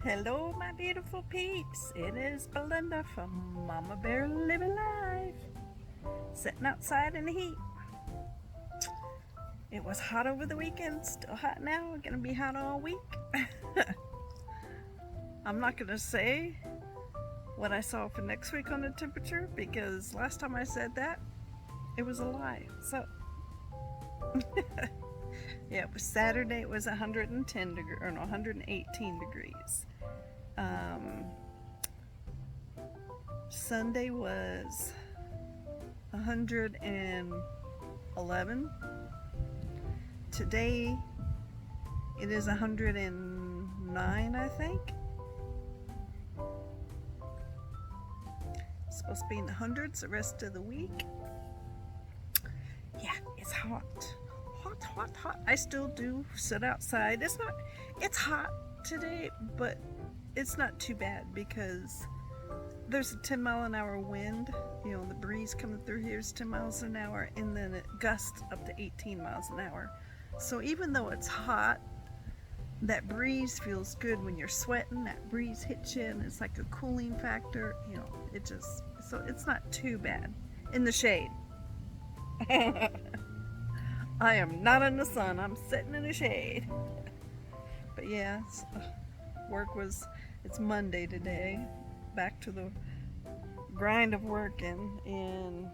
Hello, my beautiful peeps. It is Belinda from Mama Bear Living Life. Sitting outside in the heat. It was hot over the weekend, still hot now, gonna be hot all week. I'm not gonna say what I saw for next week on the temperature because last time I said that, it was a lie. So, yeah, it was Saturday, it was 110 degrees, or no, 118 degrees. Um, Sunday was 111. Today it is 109, I think. It's supposed to be in the hundreds the rest of the week. Yeah, it's hot. Hot, hot, hot. I still do sit outside. It's hot today, but it's not too bad because there's a 10-mile-an-hour wind. You know, the breeze coming through here is 10 miles an hour, and then it gusts up to 18 miles an hour. So even though it's hot, that breeze feels good when you're sweating. That breeze hits you, and it's like a cooling factor. You know, so it's not too bad. In the shade. I am not in the sun. I'm sitting in the shade. But yeah, it's Monday today. Back to the grind of working, and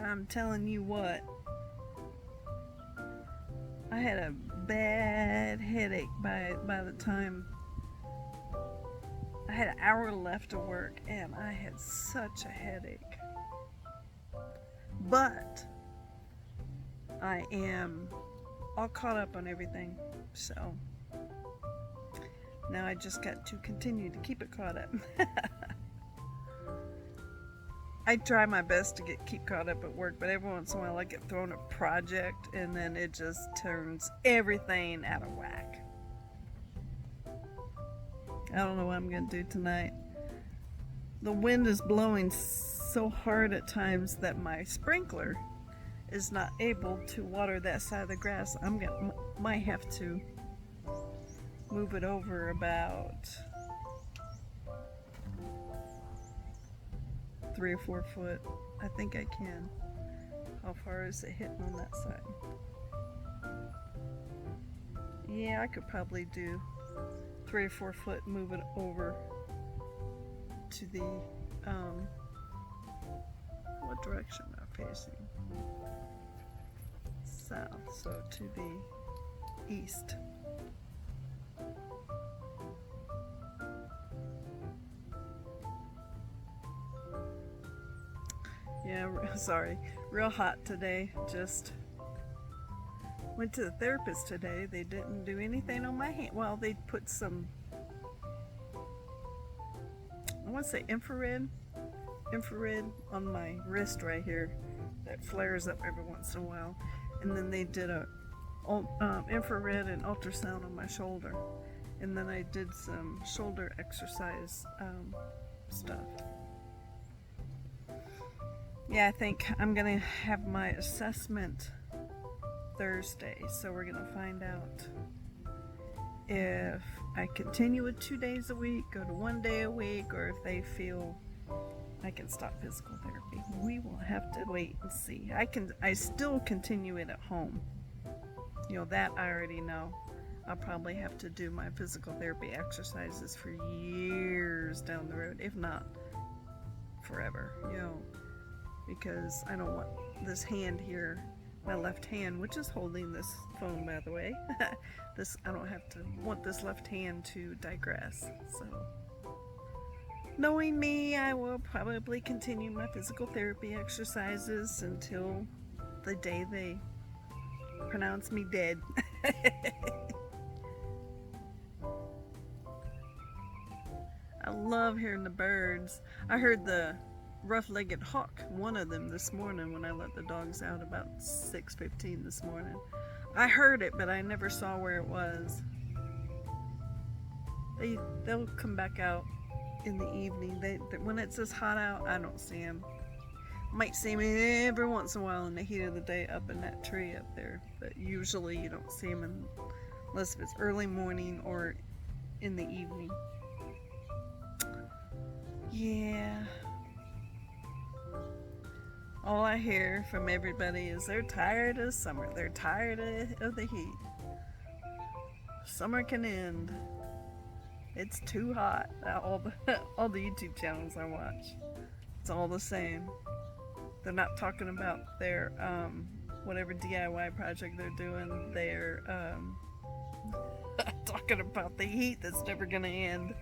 I'm telling you what, I had a bad headache by the time I had an hour left to work, and I had such a headache. But I am all caught up on everything, so now I just got to continue to keep it caught up. I try my best to keep caught up at work, but every once in a while I get thrown a project and then it just turns everything out of whack. I don't know what I'm going to do tonight. The wind is blowing so hard at times that my sprinkler is not able to water that side of the grass. Might have to move it over about 3 or 4 foot. I think I can. How far is it hitting on that side? Yeah, I could probably do 3 or 4 foot, move it over to the what direction am I facing? South, so to the east. Yeah, sorry. Real hot today. Just went to the therapist today. They didn't do anything on my hand. Well, they put some, I want to say infrared on my wrist right here that flares up every once in a while. And then they did a infrared and ultrasound on my shoulder. And then I did some shoulder exercise stuff. Yeah, I think I'm going to have my assessment Thursday, so we're going to find out if I continue with 2 days a week, go to 1 day a week, or if they feel I can stop physical therapy. We will have to wait and see. I still continue it at home. You know, that I already know. I'll probably have to do my physical therapy exercises for years down the road, if not forever, you know, because I don't want this hand here, my left hand, which is holding this phone, by the way. I don't want this left hand to digress. So, knowing me, I will probably continue my physical therapy exercises until the day they pronounce me dead. I love hearing the birds. I heard the rough-legged hawk, one of them, this morning when I let the dogs out about 6:15 this morning. I heard it, but I never saw where it was. They'll come back out in the evening. When it's this hot out, I don't see them. Might see them every once in a while in the heat of the day up in that tree up there, but usually you don't see them unless it's early morning or in the evening. Yeah. All I hear from everybody is they're tired of summer. They're tired of the heat. Summer can end. It's too hot. All the YouTube channels I watch, it's all the same. They're not talking about their whatever DIY project they're doing. They're talking about the heat that's never gonna end.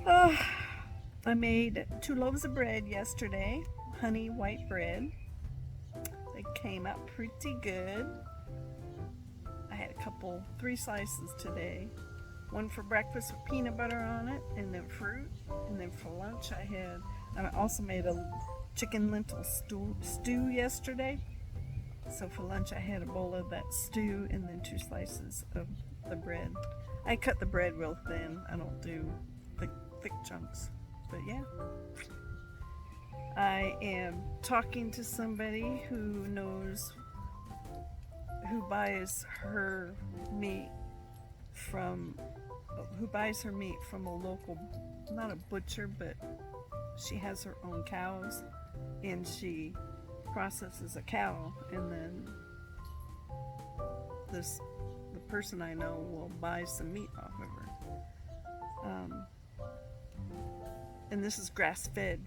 Oh, I made 2 loaves of bread yesterday, honey white bread. They came out pretty good. I had 3 slices today. One for breakfast with peanut butter on it, and then fruit. And then for lunch I also made a chicken lentil stew yesterday. So for lunch I had a bowl of that stew and then 2 slices of the bread. I cut the bread real thin. I don't do thick chunks. But yeah. I am talking to somebody who buys her meat from a local, not a butcher, but she has her own cows, and she processes a cow, and then the person I know will buy some meat off of her. And this is grass-fed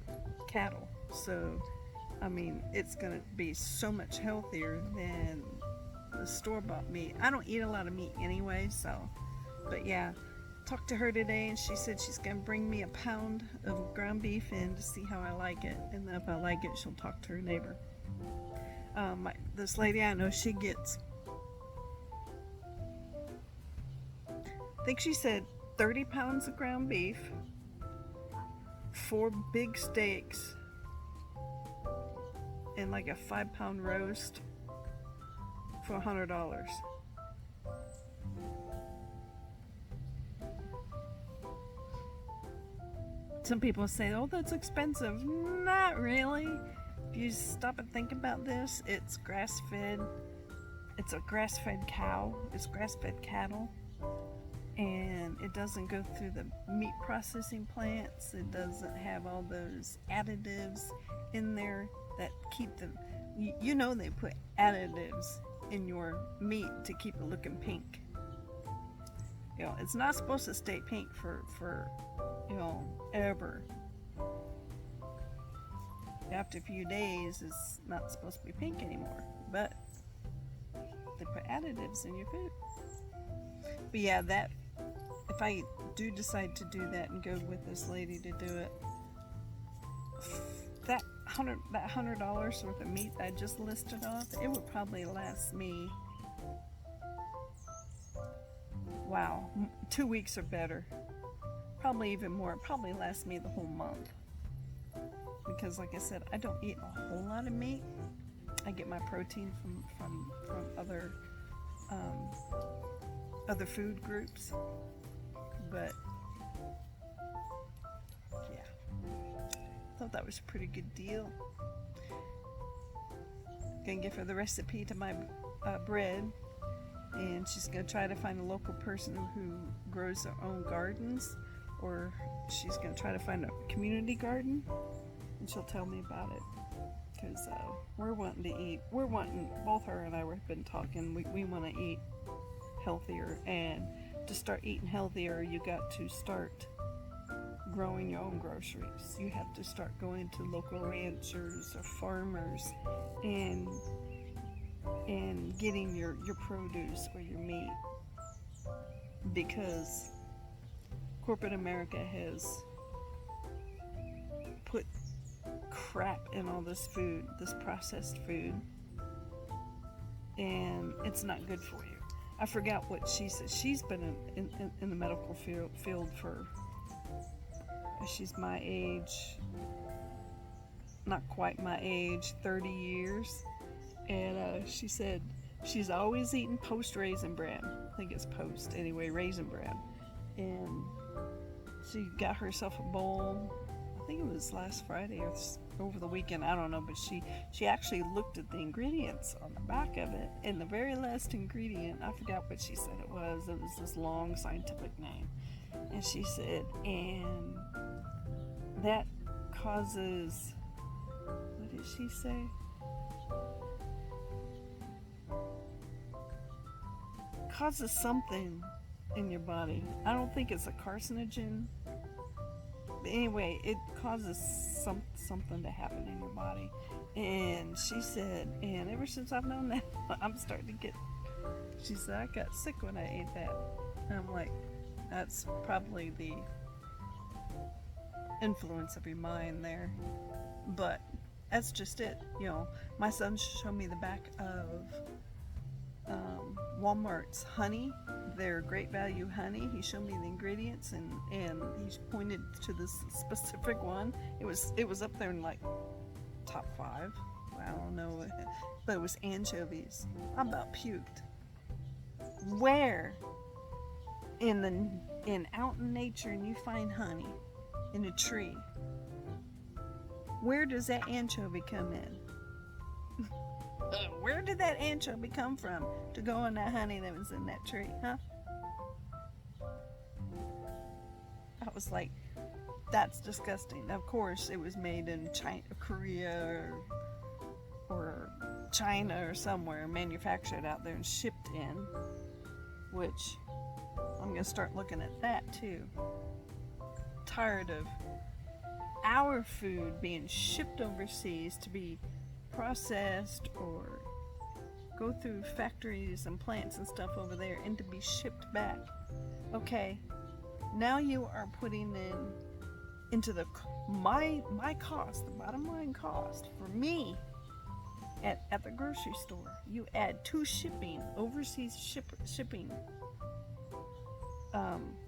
cattle, so I mean it's gonna be so much healthier than the store-bought meat. I don't eat a lot of meat anyway, so, but yeah, talked to her today, and she said she's gonna bring me a pound of ground beef in to see how I like it, and then if I like it, she'll talk to her neighbor. This lady I know, she gets, I think she said 30 pounds of ground beef, 4 big steaks, and like a 5-pound roast for $100. Some people say, oh, that's expensive. Not really. If you stop and think about this, it's grass-fed. It's a grass-fed cow. It's grass-fed cattle. And it doesn't go through the meat processing plants. It doesn't have all those additives in there that keep them. You know they put additives in your meat to keep it looking pink. You know, it's not supposed to stay pink for ever. After a few days, it's not supposed to be pink anymore. But they put additives in your food. But yeah, that if I do decide to do that and go with this lady to do it, that $100 worth of meat I just listed off, it would probably last me, wow, 2 weeks or better. Probably even more. It probably lasts me the whole month. Because like I said, I don't eat a whole lot of meat. I get my protein from other food groups. But yeah, thought that was a pretty good deal. Gonna give her the recipe to my bread, and she's gonna try to find a local person who grows their own gardens, or she's gonna try to find a community garden, and she'll tell me about it. Because we're wanting to eat. Both her and I have been talking. We want to eat healthier, and to start eating healthier, you got to start growing your own groceries. You have to start going to local ranchers or farmers and getting your produce or your meat, because corporate America has put crap in all this food, this processed food, and it's not good for you. I forgot what she said. She's been in the medical field for, she's my age, not quite my age, 30 years. And she said she's always eating Post Raisin Bran. I think it's Post, anyway, Raisin Bran. And she got herself a bowl, I think it was last Friday or over the weekend, I don't know, but she actually looked at the ingredients on the back of it, and the very last ingredient, I forgot what she said it was this long scientific name, And she said, and that causes, what did she say? Causes something in your body. I don't think it's a carcinogen. But anyway, it causes something to happen in your body. And she said, and ever since I've known that, I'm starting to get, she said, I got sick when I ate that. And I'm like, that's probably the influence of your mind there. But that's just it. You know, my son showed me the back of Walmart's honey, their great value honey. He showed me the ingredients, and he pointed to this specific one. It was up there in like top 5. I don't know, but it was anchovies. I about puked. Where out in nature and you find honey in a tree, where does that anchovy come in? Where did that anchovy come from to go in that honey that was in that tree, huh? I was like, that's disgusting. Of course, it was made in China, Korea, or China or somewhere, manufactured out there and shipped in, which I'm going to start looking at that too. Tired of our food being shipped overseas to be processed or go through factories and plants and stuff over there and to be shipped back. Okay, now you are putting into my cost, the bottom line cost for me at the grocery store. You add 2 overseas shipping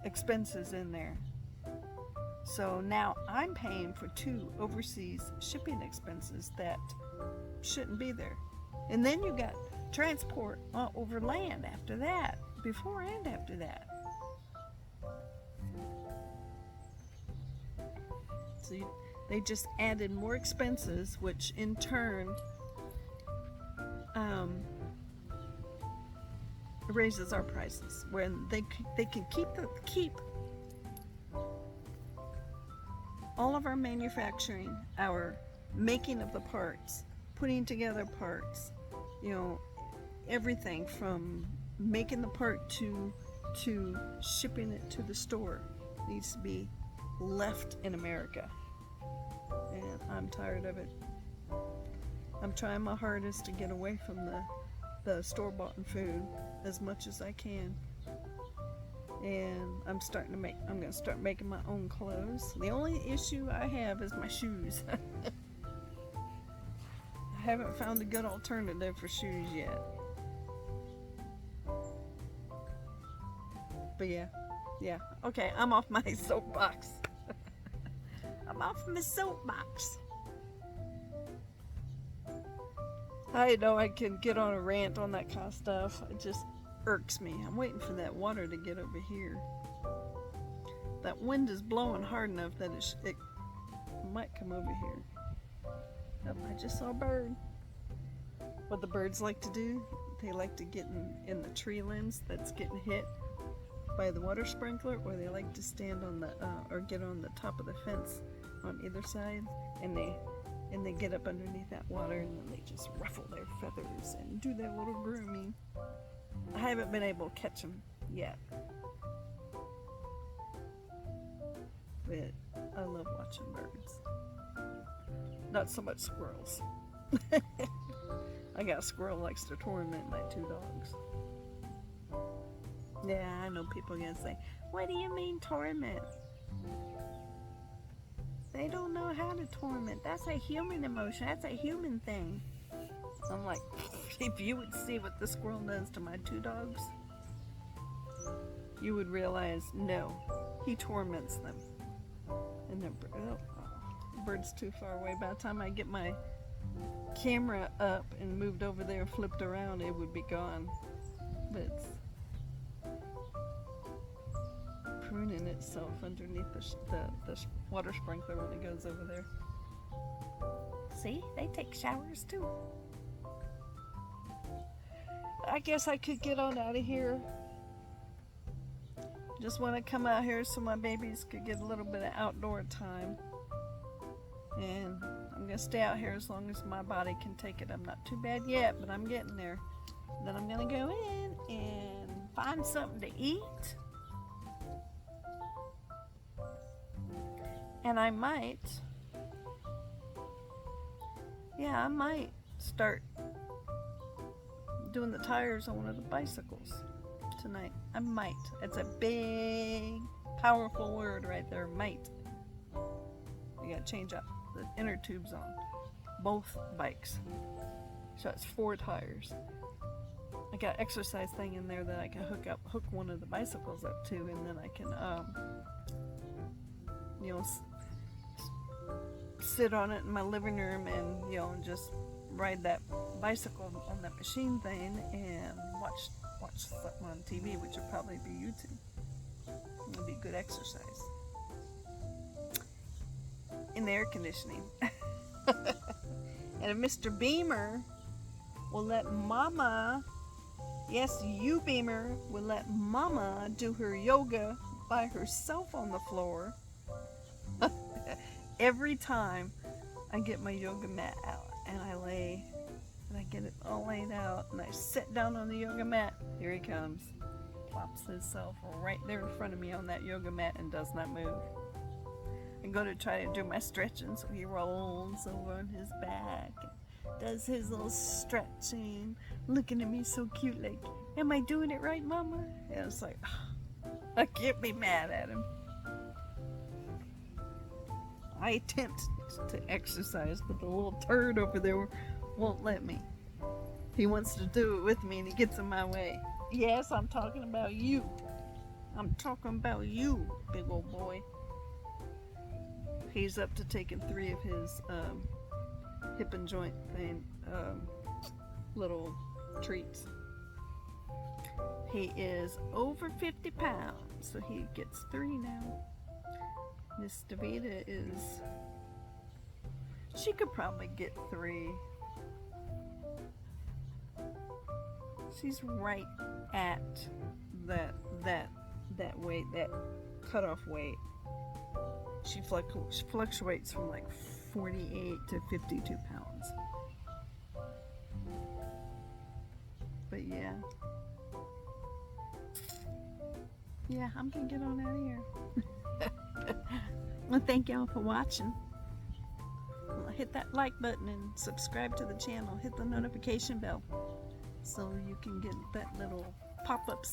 expenses in there. So now I'm paying for 2 overseas shipping expenses that shouldn't be there. And then you got transport over land after that, before and after that. So they just added more expenses, which in turn raises our prices. When they can keep all of our manufacturing, our making of the parts, putting together parts, you know, everything from making the part to shipping it to the store needs to be left in America. And I'm tired of it. I'm trying my hardest to get away from the store-bought food as much as I can. And I'm going to start making my own clothes. The only issue I have is my shoes. I haven't found a good alternative for shoes yet. But yeah. Okay, I'm off my soapbox. I'm off my soapbox. I know I can get on a rant on that kind of stuff. It just irks me. I'm waiting for that water to get over here. That wind is blowing hard enough that it might come over here. Oh, I just saw a bird. What the birds like to do, they like to get in the tree limbs that's getting hit by the water sprinkler, or they like to stand on the or get on the top of the fence on either side, and they get up underneath that water, and then they just ruffle their feathers and do their little grooming. I haven't been able to catch them yet, but I love watching birds. Not so much squirrels. I got a squirrel that likes to torment my 2 dogs. Yeah, I know people are gonna say, what do you mean torment? They don't know how to torment. That's a human emotion. That's a human thing. I'm like, if you would see what the squirrel does to my 2 dogs, you would realize, no, he torments them. And the bird's too far away. By the time I get my camera up and moved over there, flipped around, it would be gone. But it's pruning itself underneath the water sprinkler when it goes over there. See, they take showers too. I guess I could get on out of here. Just want to come out here so my babies could get a little bit of outdoor time. And I'm going to stay out here as long as my body can take it. I'm not too bad yet, but I'm getting there. Then I'm going to go in and find something to eat. And I might start doing the tires on one of the bicycles tonight. I might. It's a big, powerful word right there, might. You gotta change up the inner tubes on both bikes. So it's 4 tires. I got an exercise thing in there that I can hook one of the bicycles up to, and then I can, sit on it in my living room and, just ride that bicycle on that machine thing and watch something on TV, which would probably be YouTube. It would be good exercise. In the air conditioning. And if Mr. Beamer will let Mama, yes, you Beamer, will let Mama do her yoga by herself on the floor, every time I get my yoga mat out and I lay and I get it all laid out and I sit down on the yoga mat, here he comes. Plops himself right there in front of me on that yoga mat and does not move. I go to try to do my stretching, so he rolls over on his back and does his little stretching, looking at me so cute like, am I doing it right, Mama? And it's like, I can't be mad at him. I attempt to exercise, but the little turd over there won't let me. He wants to do it with me and he gets in my way. Yes, I'm talking about you. I'm talking about you, big old boy. He's up to taking 3 of his hip and joint thing, little treats. He is over 50 pounds, so he gets 3 now. Miss Davida she could probably get 3. She's right at that weight, that cutoff weight. She fluctuates from like 48 to 52 pounds. But yeah, I'm gonna get on out of here. Well, thank y'all for watching. Hit that like button and subscribe to the channel. Hit the notification bell so you can get that little pop-up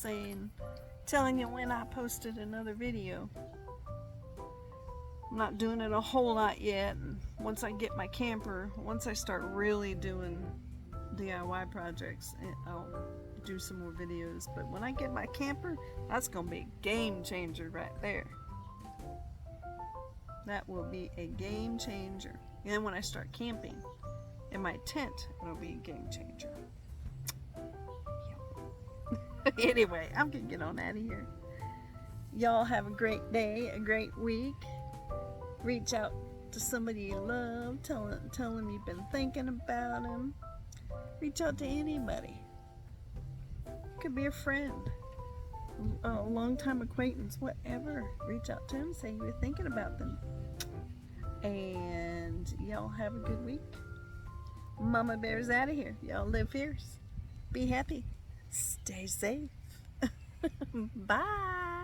telling you when I posted another video. I'm not doing it a whole lot yet. Once I get my camper, once I start really doing DIY projects, I'll do some more videos. But when I get my camper, that's gonna be a game changer right there. That will be a game changer. And then when I start camping in my tent, it'll be a game changer. Anyway, I'm gonna get on out of here. Y'all have a great day, a great week. Reach out to somebody you love. Tell them you've been thinking about them. Reach out to anybody. Could be a friend, a long-time acquaintance, whatever. Reach out to them. Say you were thinking about them. And y'all have a good week. Mama Bear's out of here. Y'all live fierce. Be happy. Stay safe. Bye.